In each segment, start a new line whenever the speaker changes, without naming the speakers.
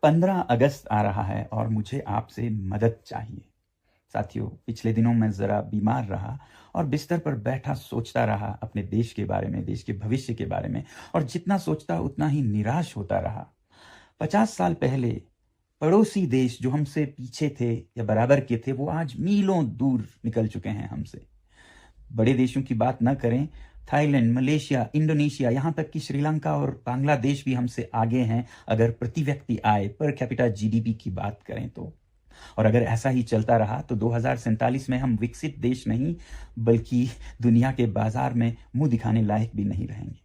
15 अगस्त आ रहा है और मुझे आपसे मदद चाहिए। साथियों, पिछले दिनों मैं ज़रा बीमार रहा और बिस्तर पर बैठा सोचता रहा अपने देश के बारे में, देश के भविष्य के बारे में, और जितना सोचता उतना ही निराश होता रहा। 50 साल पहले पड़ोसी देश जो हमसे पीछे थे या बराबर के थे, वो आज मीलों दूर निकल चुके हैं हमसे। बड़े देशों की बात न करें, थाईलैंड, मलेशिया, इंडोनेशिया, यहाँ तक कि श्रीलंका और बांग्लादेश भी हमसे आगे हैं अगर प्रति व्यक्ति आय, पर कैपिटा जीडीपी की बात करें तो। और अगर ऐसा ही चलता रहा तो 2047 में हम विकसित देश नहीं बल्कि दुनिया के बाजार में मुंह दिखाने लायक भी नहीं रहेंगे।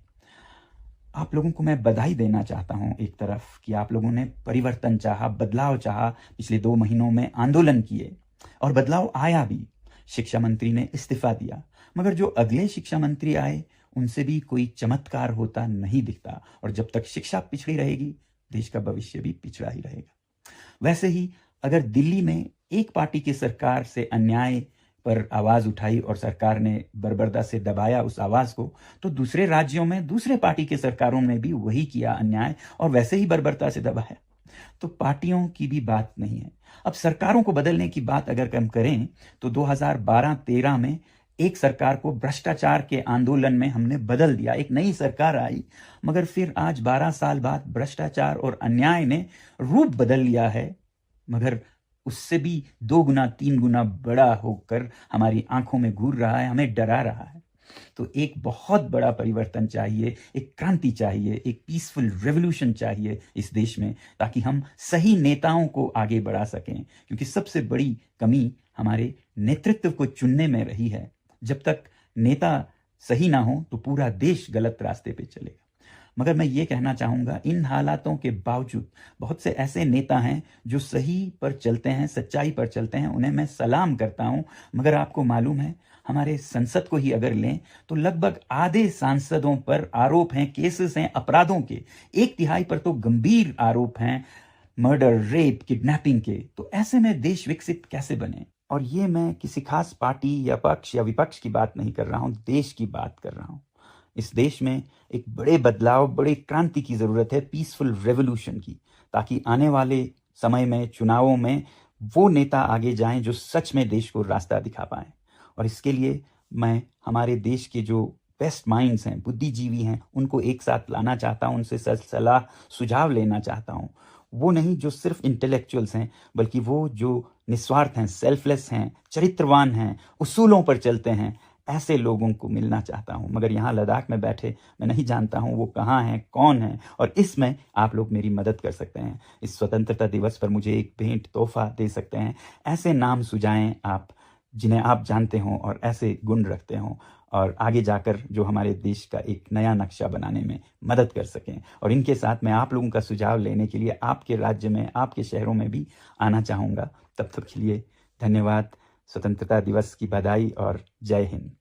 आप लोगों को मैं बधाई देना चाहता हूं एक तरफ कि आप लोगों ने परिवर्तन चाहा, बदलाव चाहा, पिछले 2 महीनों में आंदोलन किए और बदलाव आया भी। शिक्षा मंत्री ने इस्तीफा दिया, मगर जो अगले शिक्षा मंत्री आए उनसे भी कोई चमत्कार होता नहीं दिखता, और जब तक शिक्षा पिछड़ी रहेगी देश का भविष्य भी पिछड़ा ही रहेगा। वैसे ही अगर दिल्ली में एक पार्टी की सरकार से अन्याय पर आवाज उठाई और सरकार ने बर्बरता से दबाया उस आवाज को, तो दूसरे राज्यों में दूसरे पार्टी के सरकारों ने भी वही किया अन्याय और वैसे ही बर्बरता से दबाया। तो पार्टियों की भी बात नहीं है। अब सरकारों को बदलने की बात अगर हम करें तो 2012-13 में एक सरकार को भ्रष्टाचार के आंदोलन में हमने बदल दिया, एक नई सरकार आई, मगर फिर आज 12 साल बाद भ्रष्टाचार और अन्याय ने रूप बदल लिया है, मगर उससे भी 2 गुना 3 गुना बड़ा होकर हमारी आंखों में घूर रहा है, हमें डरा रहा है। तो एक बहुत बड़ा परिवर्तन चाहिए, एक क्रांति चाहिए, एक पीसफुल रेवोल्यूशन चाहिए इस देश में, ताकि हम सही नेताओं को आगे बढ़ा सकें। क्योंकि सबसे बड़ी कमी हमारे नेतृत्व को चुनने में रही है। जब तक नेता सही ना हो तो पूरा देश गलत रास्ते पे चलेगा। मगर मैं ये कहना चाहूँगा, इन हालातों के बावजूद बहुत से ऐसे नेता हैं जो सही पर चलते हैं, सच्चाई पर चलते हैं, उन्हें मैं सलाम करता हूँ। मगर आपको मालूम है, हमारे संसद को ही अगर लें तो लगभग आधे सांसदों पर आरोप हैं, केसेस हैं अपराधों के, 1/3 पर तो गंभीर आरोप हैं मर्डर, रेप, किडनैपिंग के। तो ऐसे में देश विकसित कैसे बने? और ये मैं किसी खास पार्टी या पक्ष या विपक्ष की बात नहीं कर रहा हूँ, देश की बात कर रहा हूँ। इस देश में एक बड़े बदलाव, बड़ी क्रांति की जरूरत है, पीसफुल रेवोल्यूशन की, ताकि आने वाले समय में चुनावों में वो नेता आगे जाएं जो सच में देश को रास्ता दिखा पाएं। और इसके लिए मैं हमारे देश के जो बेस्ट माइंड्स हैं, बुद्धिजीवी हैं, उनको एक साथ लाना चाहता हूं, उनसे सलाह सुझाव लेना चाहता हूं। वो नहीं जो सिर्फ इंटेलेक्चुअल्स हैं, बल्कि वो जो निस्वार्थ हैं, सेल्फलेस हैं, चरित्रवान हैं, उसूलों पर चलते हैं, ऐसे लोगों को मिलना चाहता हूं। मगर यहाँ लद्दाख में बैठे मैं नहीं जानता हूं वो कहाँ हैं, कौन हैं, और इसमें आप लोग मेरी मदद कर सकते हैं। इस स्वतंत्रता दिवस पर मुझे एक भेंट तोहफा दे सकते हैं। ऐसे नाम सुझाएं आप जिन्हें आप जानते हों और ऐसे गुण रखते हों, और आगे जाकर जो हमारे देश का एक नया नक्शा बनाने में मदद कर सकें। और इनके साथ मैं आप लोगों का सुझाव लेने के लिए आपके राज्य में, आपके शहरों में भी आना चाहूँगा। तब तक के लिए धन्यवाद। स्वतंत्रता दिवस की बधाई और जय हिंद।